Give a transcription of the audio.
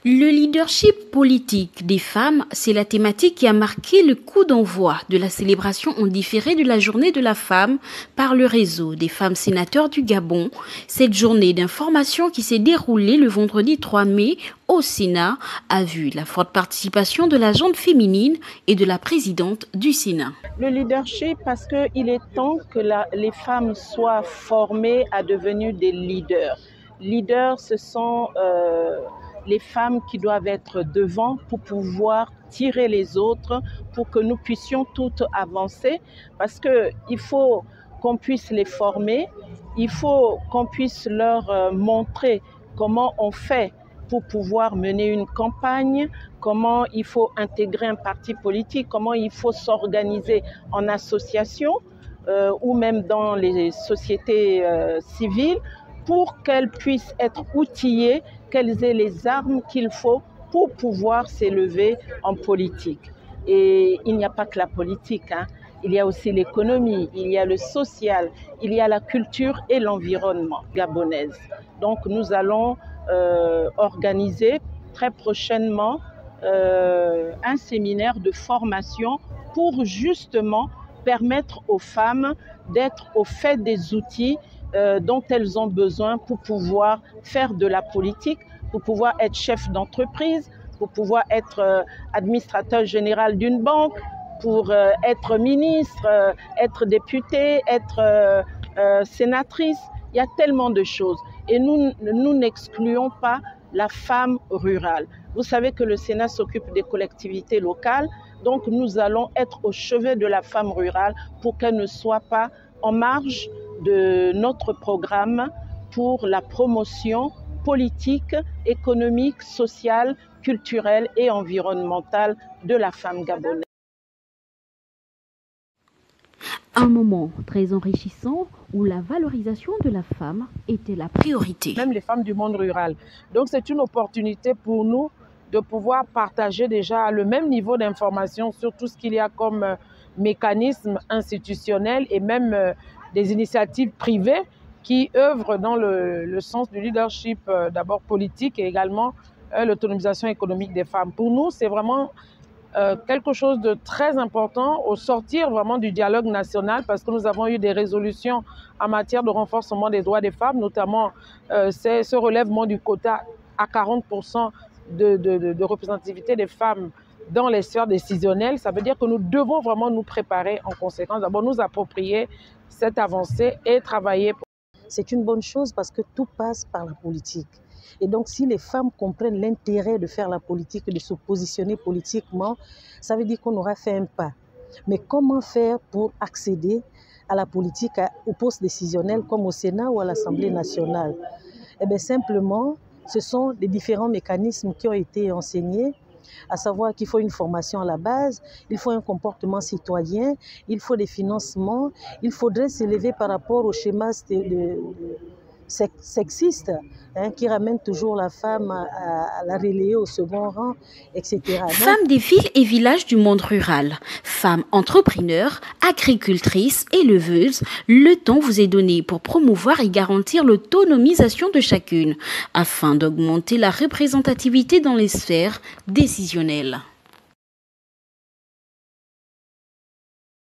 Le leadership politique des femmes, c'est la thématique qui a marqué le coup d'envoi de la célébration en différé de la journée de la femme par le réseau des femmes sénateurs du Gabon. Cette journée d'information qui s'est déroulée le vendredi 3 mai au Sénat a vu la forte participation de la gente féminine et de la présidente du Sénat. Le leadership, parce qu'il est temps que les femmes soient formées à devenir des leaders. Leaders, ce sont les femmes qui doivent être devant pour pouvoir tirer les autres, pour que nous puissions toutes avancer, parce qu'il faut qu'on puisse les former, il faut qu'on puisse leur montrer comment on fait pour pouvoir mener une campagne, comment il faut intégrer un parti politique, comment il faut s'organiser en association ou même dans les sociétés civiles, pour qu'elles puissent être outillées, qu'elles aient les armes qu'il faut pour pouvoir s'élever en politique. Et il n'y a pas que la politique, hein. Il y a aussi l'économie, il y a le social, il y a la culture et l'environnement gabonaise. Donc nous allons organiser très prochainement un séminaire de formation pour justement permettre aux femmes d'être au fait des outils dont elles ont besoin pour pouvoir faire de la politique, pour pouvoir être chef d'entreprise, pour pouvoir être administrateur général d'une banque, pour être ministre, être député, être sénatrice. Il y a tellement de choses. Et nous n'excluons pas la femme rurale. Vous savez que le Sénat s'occupe des collectivités locales, donc nous allons être au chevet de la femme rurale pour qu'elle ne soit pas en marge de notre programme pour la promotion politique, économique, sociale, culturelle et environnementale de la femme gabonaise. Un moment très enrichissant où la valorisation de la femme était la priorité. Même les femmes du monde rural. Donc c'est une opportunité pour nous de pouvoir partager déjà le même niveau d'information sur tout ce qu'il y a comme mécanisme institutionnel et même des initiatives privées qui œuvrent dans le sens du leadership d'abord politique et également l'autonomisation économique des femmes. Pour nous, c'est vraiment quelque chose de très important au sortir vraiment du dialogue national parce que nous avons eu des résolutions en matière de renforcement des droits des femmes, notamment c'est ce relèvement du quota à 40% de représentativité des femmes dans les sphères décisionnelles. Ça veut dire que nous devons vraiment nous préparer en conséquence, d'abord nous approprier cette avancée et travailler. C'est une bonne chose parce que tout passe par la politique. Et donc, si les femmes comprennent l'intérêt de faire la politique et de se positionner politiquement, ça veut dire qu'on aura fait un pas. Mais comment faire pour accéder à la politique, aux postes décisionnels comme au Sénat ou à l'Assemblée nationale? Eh bien, simplement, ce sont les différents mécanismes qui ont été enseignés, à savoir qu'il faut une formation à la base, il faut un comportement citoyen, il faut des financements, il faudrait s'élever par rapport au schéma sexiste qui ramène toujours la femme à la relayer au second rang, etc. Femmes des villes et villages du monde rural, femmes entrepreneurs, agricultrices, éleveuses, le temps vous est donné pour promouvoir et garantir l'autonomisation de chacune, afin d'augmenter la représentativité dans les sphères décisionnelles.